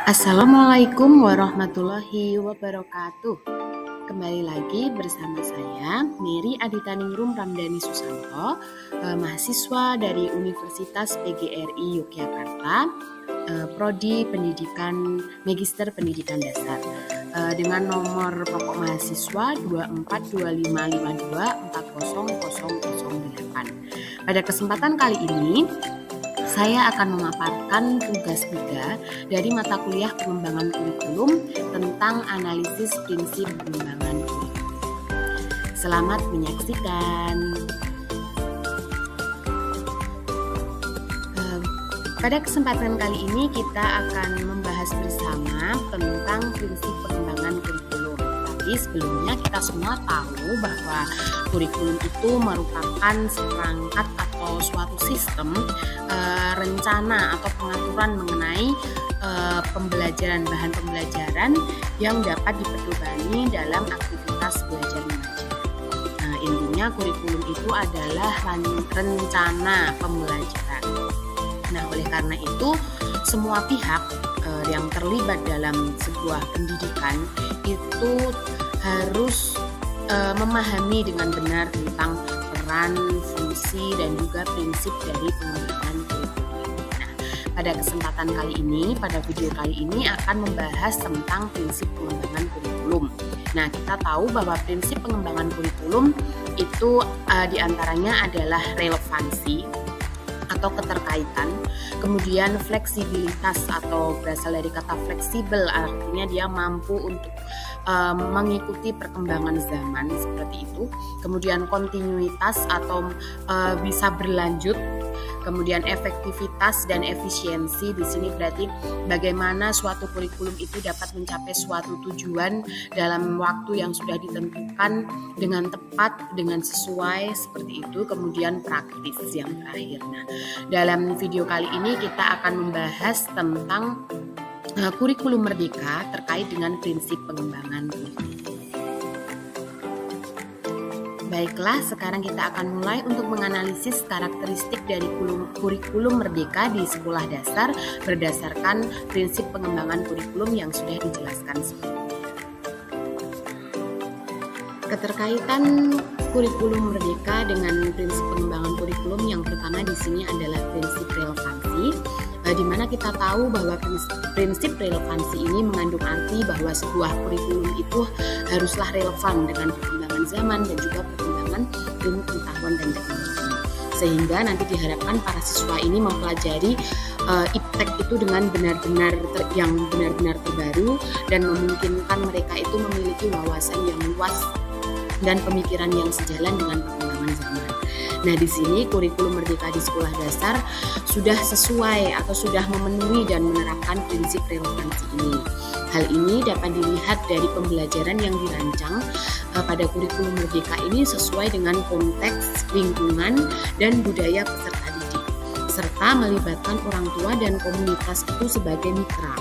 Assalamualaikum warahmatullahi wabarakatuh. Kembali lagi bersama saya Mary Aditaningrum Ramdhani Susanto, mahasiswa dari Universitas PGRI Yogyakarta, Prodi Pendidikan Magister Pendidikan Dasar, dengan nomor pokok mahasiswa 2425524008. Pada kesempatan kali ini saya akan memaparkan tugas 3 dari mata kuliah pengembangan kurikulum tentang analisis prinsip pengembangan kurikulum. Selamat menyaksikan. Pada kesempatan kali ini kita akan membahas bersama tentang prinsip pengembangan kurikulum. Tapi sebelumnya kita semua tahu bahwa kurikulum itu merupakan seperangkat atau suatu sistem rencana atau pengaturan mengenai bahan pembelajaran yang dapat dipedomani dalam aktivitas belajar mengajar. Intinya kurikulum itu adalah rencana pembelajaran. Nah, oleh karena itu semua pihak yang terlibat dalam sebuah pendidikan itu harus memahami dengan benar tentang peran, fungsi, dan juga prinsip dari pengembangan kurikulum. Nah, pada kesempatan kali ini, pada video kali ini akan membahas tentang prinsip pengembangan kurikulum. Nah, kita tahu bahwa prinsip pengembangan kurikulum itu diantaranya adalah relevansi atau keterkaitan, kemudian fleksibilitas atau berasal dari kata fleksibel, artinya dia mampu untuk mengikuti perkembangan zaman seperti itu, kemudian kontinuitas atau bisa berlanjut, kemudian efektivitas dan efisiensi. Di sini berarti bagaimana suatu kurikulum itu dapat mencapai suatu tujuan dalam waktu yang sudah ditentukan dengan tepat, dengan sesuai seperti itu, kemudian praktis yang terakhir. Nah, dalam video kali ini kita akan membahas tentang kurikulum merdeka terkait dengan prinsip pengembangan kurikulum. Baiklah, sekarang kita akan mulai untuk menganalisis karakteristik dari kurikulum merdeka di sekolah dasar berdasarkan prinsip pengembangan kurikulum yang sudah dijelaskan sebelumnya. Keterkaitan kurikulum merdeka dengan prinsip pengembangan kurikulum yang pertama di sini adalah prinsip relevansi, di mana kita tahu bahwa prinsip relevansi ini mengandung arti bahwa sebuah kurikulum itu haruslah relevan dengan perkembangan zaman dan juga perkembangan ilmu pengetahuan dan teknologi, sehingga nanti diharapkan para siswa ini mempelajari iptek itu dengan benar-benar terbaru dan memungkinkan mereka itu memiliki wawasan yang luas dan pemikiran yang sejalan dengan perkembangan zaman. Nah, di sini kurikulum merdeka di sekolah dasar sudah sesuai atau sudah memenuhi dan menerapkan prinsip relevansi ini. Hal ini dapat dilihat dari pembelajaran yang dirancang pada kurikulum merdeka ini sesuai dengan konteks, lingkungan, dan budaya peserta didik, serta melibatkan orang tua dan komunitas itu sebagai mitra.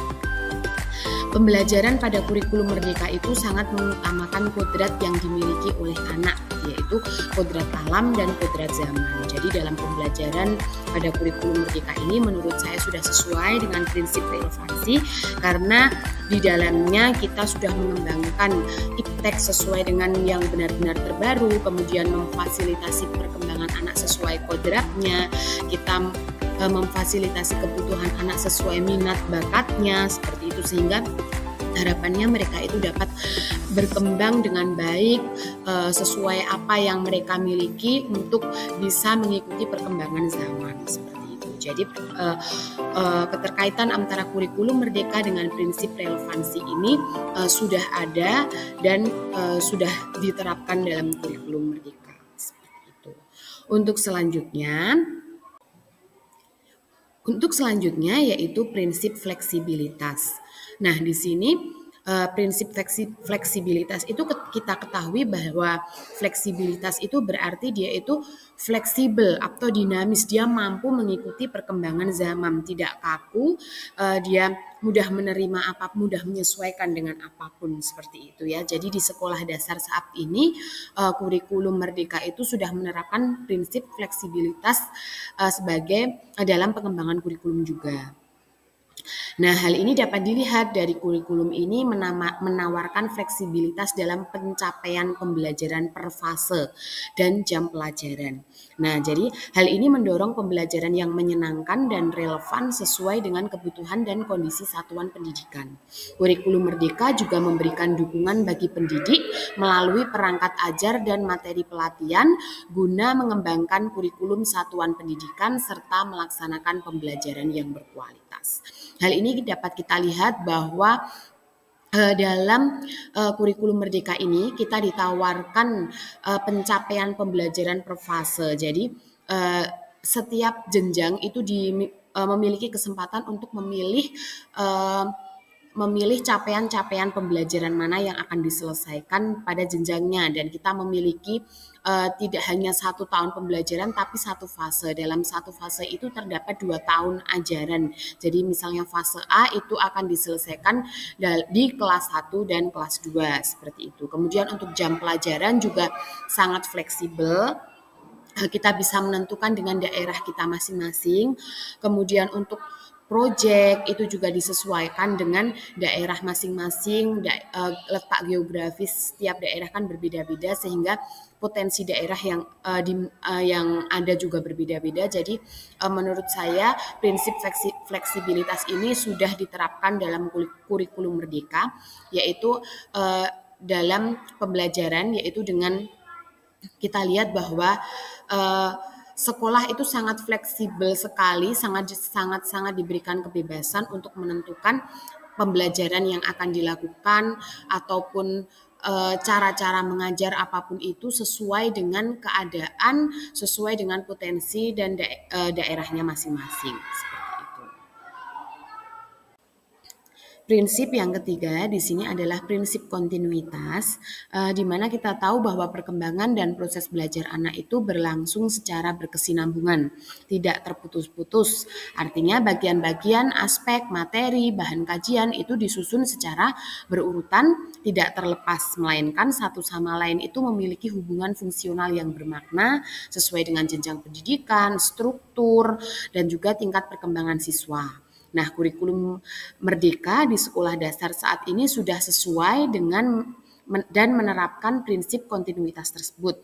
Pembelajaran pada kurikulum merdeka itu sangat mengutamakan kodrat yang dimiliki oleh anak, yaitu kodrat alam dan kodrat zaman. Jadi dalam pembelajaran pada kurikulum merdeka ini menurut saya sudah sesuai dengan prinsip relevansi, karena di dalamnya kita sudah mengembangkan iptek sesuai dengan yang benar-benar terbaru, kemudian memfasilitasi perkembangan anak sesuai kodratnya, kita memfasilitasi kebutuhan anak sesuai minat bakatnya seperti itu, sehingga harapannya mereka itu dapat berkembang dengan baik sesuai apa yang mereka miliki untuk bisa mengikuti perkembangan zaman seperti itu. Jadi keterkaitan antara kurikulum merdeka dengan prinsip relevansi ini sudah ada dan sudah diterapkan dalam kurikulum merdeka seperti itu. Untuk selanjutnya yaitu prinsip fleksibilitas. Nah, di sini prinsip fleksibilitas itu kita ketahui bahwa fleksibilitas itu berarti dia itu fleksibel atau dinamis, dia mampu mengikuti perkembangan zaman, tidak kaku, dia mudah menerima apapun, mudah menyesuaikan dengan apapun seperti itu ya. Jadi di sekolah dasar saat ini kurikulum merdeka itu sudah menerapkan prinsip fleksibilitas sebagai dalam pengembangan kurikulum juga. Nah, hal ini dapat dilihat dari kurikulum ini menawarkan fleksibilitas dalam pencapaian pembelajaran per fase dan jam pelajaran. Nah, jadi hal ini mendorong pembelajaran yang menyenangkan dan relevan sesuai dengan kebutuhan dan kondisi satuan pendidikan. Kurikulum Merdeka juga memberikan dukungan bagi pendidik melalui perangkat ajar dan materi pelatihan guna mengembangkan kurikulum satuan pendidikan serta melaksanakan pembelajaran yang berkualitas. Hal ini dapat kita lihat bahwa dalam kurikulum Merdeka ini kita ditawarkan pencapaian pembelajaran per fase. Jadi setiap jenjang itu memiliki kesempatan untuk memilih capaian-capaian pembelajaran mana yang akan diselesaikan pada jenjangnya, dan kita memiliki tidak hanya 1 tahun pembelajaran tapi 1 fase. Dalam 1 fase itu terdapat 2 tahun ajaran. Jadi misalnya fase A itu akan diselesaikan di kelas 1 dan kelas 2 seperti itu. Kemudian untuk jam pelajaran juga sangat fleksibel. Kita bisa menentukan dengan daerah kita masing-masing. Kemudian untuk proyek itu juga disesuaikan dengan daerah masing-masing, letak geografis setiap daerah kan berbeda-beda sehingga potensi daerah yang ada juga berbeda-beda. Jadi menurut saya prinsip fleksibilitas ini sudah diterapkan dalam kurikulum Merdeka, yaitu dalam pembelajaran, yaitu dengan kita lihat bahwa sekolah itu sangat fleksibel sekali, sangat diberikan kebebasan untuk menentukan pembelajaran yang akan dilakukan ataupun cara-cara mengajar apapun itu sesuai dengan keadaan, sesuai dengan potensi dan daerahnya masing-masing. Prinsip yang ketiga di sini adalah prinsip kontinuitas, di mana kita tahu bahwa perkembangan dan proses belajar anak itu berlangsung secara berkesinambungan, tidak terputus-putus. Artinya bagian-bagian aspek materi, bahan kajian itu disusun secara berurutan, tidak terlepas, melainkan satu sama lain itu memiliki hubungan fungsional yang bermakna sesuai dengan jenjang pendidikan, struktur, dan juga tingkat perkembangan siswa. Nah, kurikulum Merdeka di sekolah dasar saat ini sudah sesuai dengan dan menerapkan prinsip kontinuitas tersebut.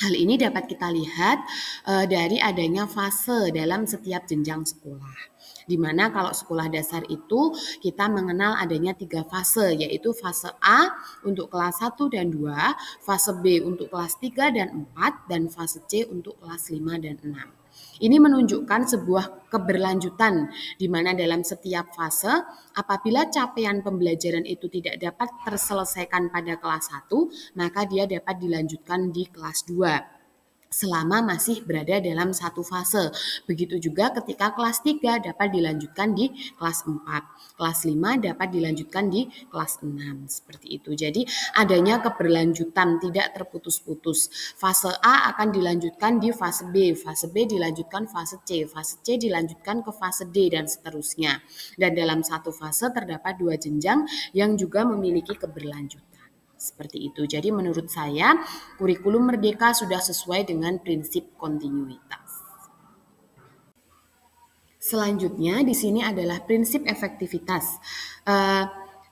Hal ini dapat kita lihat dari adanya fase dalam setiap jenjang sekolah. Di mana kalau sekolah dasar itu kita mengenal adanya 3 fase, yaitu fase A untuk kelas 1 dan 2, fase B untuk kelas 3 dan 4, dan fase C untuk kelas 5 dan 6. Ini menunjukkan sebuah keberlanjutan di mana dalam setiap fase apabila capaian pembelajaran itu tidak dapat terselesaikan pada kelas 1, maka dia dapat dilanjutkan di kelas 2 selama masih berada dalam satu fase. Begitu juga ketika kelas 3 dapat dilanjutkan di kelas 4, kelas 5 dapat dilanjutkan di kelas 6, seperti itu. Jadi adanya keberlanjutan, tidak terputus-putus. Fase A akan dilanjutkan di fase B dilanjutkan fase C dilanjutkan ke fase D, dan seterusnya. Dan dalam satu fase terdapat 2 jenjang yang juga memiliki keberlanjutan. Seperti itu. Jadi menurut saya kurikulum Merdeka sudah sesuai dengan prinsip kontinuitas. Selanjutnya di sini adalah prinsip efektivitas.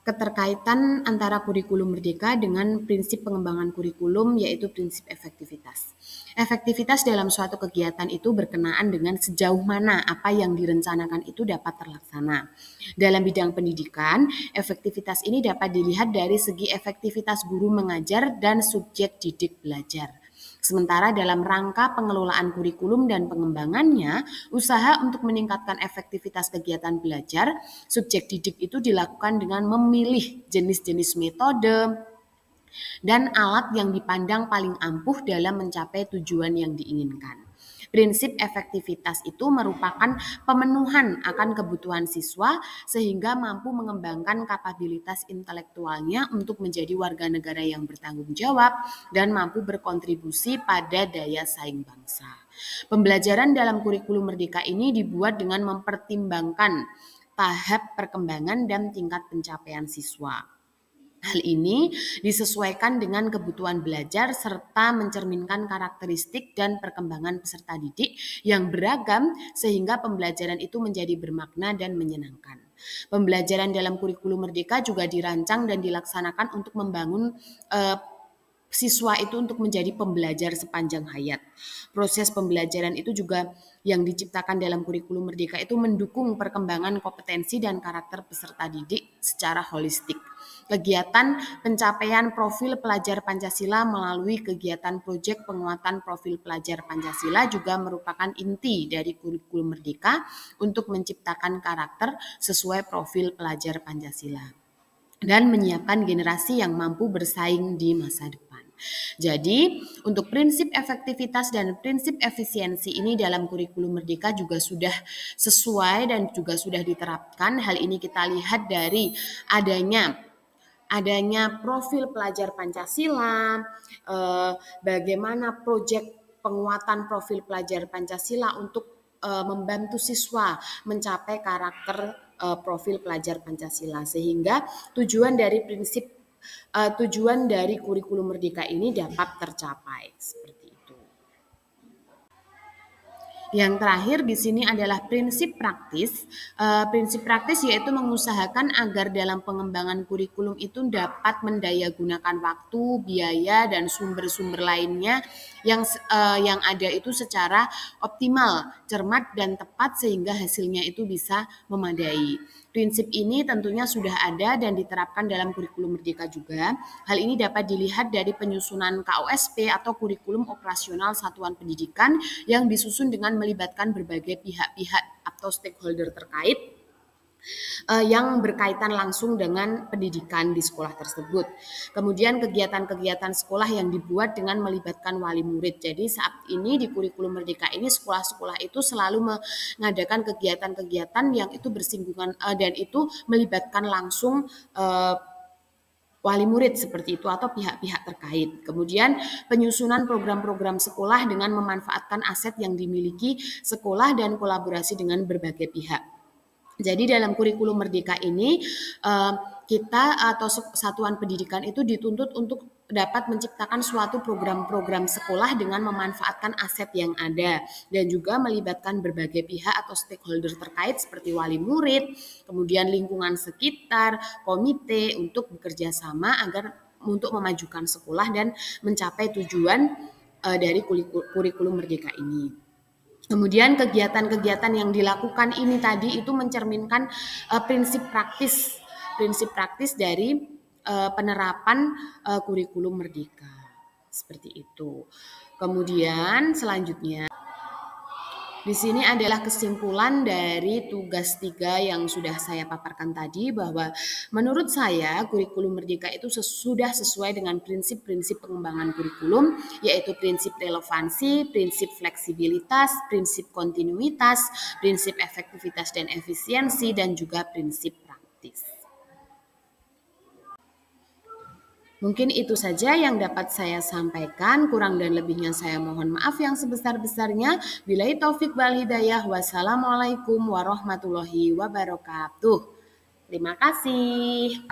Keterkaitan antara kurikulum Merdeka dengan prinsip pengembangan kurikulum, yaitu prinsip efektivitas. Efektivitas dalam suatu kegiatan itu berkenaan dengan sejauh mana apa yang direncanakan itu dapat terlaksana. Dalam bidang pendidikan, efektivitas ini dapat dilihat dari segi efektivitas guru mengajar dan subjek didik belajar. Sementara dalam rangka pengelolaan kurikulum dan pengembangannya, usaha untuk meningkatkan efektivitas kegiatan belajar, subjek didik itu dilakukan dengan memilih jenis-jenis metode dan alat yang dipandang paling ampuh dalam mencapai tujuan yang diinginkan. Prinsip efektivitas itu merupakan pemenuhan akan kebutuhan siswa sehingga mampu mengembangkan kapabilitas intelektualnya untuk menjadi warga negara yang bertanggung jawab dan mampu berkontribusi pada daya saing bangsa. Pembelajaran dalam kurikulum Merdeka ini dibuat dengan mempertimbangkan tahap perkembangan dan tingkat pencapaian siswa. Hal ini disesuaikan dengan kebutuhan belajar serta mencerminkan karakteristik dan perkembangan peserta didik yang beragam sehingga pembelajaran itu menjadi bermakna dan menyenangkan. Pembelajaran dalam kurikulum Merdeka juga dirancang dan dilaksanakan untuk membangun siswa itu untuk menjadi pembelajar sepanjang hayat. Proses pembelajaran itu juga yang diciptakan dalam kurikulum Merdeka itu mendukung perkembangan kompetensi dan karakter peserta didik secara holistik. Kegiatan pencapaian profil pelajar Pancasila melalui kegiatan proyek penguatan profil pelajar Pancasila juga merupakan inti dari kurikulum Merdeka untuk menciptakan karakter sesuai profil pelajar Pancasila dan menyiapkan generasi yang mampu bersaing di masa depan. Jadi, untuk prinsip efektivitas dan prinsip efisiensi ini dalam kurikulum Merdeka juga sudah sesuai dan juga sudah diterapkan. Hal ini kita lihat dari adanya profil pelajar Pancasila, bagaimana proyek penguatan profil pelajar Pancasila untuk membantu siswa mencapai karakter profil pelajar Pancasila, sehingga tujuan dari kurikulum Merdeka ini dapat tercapai seperti itu. Yang terakhir di sini adalah prinsip praktis. Prinsip praktis yaitu mengusahakan agar dalam pengembangan kurikulum itu dapat mendayagunakan waktu, biaya, dan sumber-sumber lainnya yang ada itu secara optimal, cermat, dan tepat sehingga hasilnya itu bisa memadai. Prinsip ini tentunya sudah ada dan diterapkan dalam kurikulum Merdeka juga. Hal ini dapat dilihat dari penyusunan KOSP atau kurikulum operasional satuan pendidikan yang disusun dengan melibatkan berbagai pihak-pihak atau stakeholder terkait yang berkaitan langsung dengan pendidikan di sekolah tersebut. Kemudian kegiatan-kegiatan sekolah yang dibuat dengan melibatkan wali murid. Jadi saat ini di kurikulum Merdeka ini sekolah-sekolah itu selalu mengadakan kegiatan-kegiatan yang itu bersinggungan dan itu melibatkan langsung wali murid seperti itu atau pihak-pihak terkait. Kemudian penyusunan program-program sekolah dengan memanfaatkan aset yang dimiliki sekolah dan kolaborasi dengan berbagai pihak. Jadi dalam kurikulum Merdeka ini kita atau satuan pendidikan itu dituntut untuk dapat menciptakan suatu program-program sekolah dengan memanfaatkan aset yang ada dan juga melibatkan berbagai pihak atau stakeholder terkait seperti wali murid, kemudian lingkungan sekitar, komite untuk bekerja sama agar untuk memajukan sekolah dan mencapai tujuan dari kurikulum Merdeka ini. Kemudian kegiatan-kegiatan yang dilakukan ini tadi itu mencerminkan prinsip praktis dari penerapan kurikulum Merdeka. Seperti itu. Kemudian selanjutnya di sini adalah kesimpulan dari tugas 3 yang sudah saya paparkan tadi, bahwa menurut saya kurikulum Merdeka itu sudah sesuai dengan prinsip-prinsip pengembangan kurikulum, yaitu prinsip relevansi, prinsip fleksibilitas, prinsip kontinuitas, prinsip efektivitas dan efisiensi, dan juga prinsip praktis. Mungkin itu saja yang dapat saya sampaikan, kurang dan lebihnya saya mohon maaf yang sebesar-besarnya. Billahi taufik wal hidayah. Wassalamualaikum warahmatullahi wabarakatuh. Terima kasih.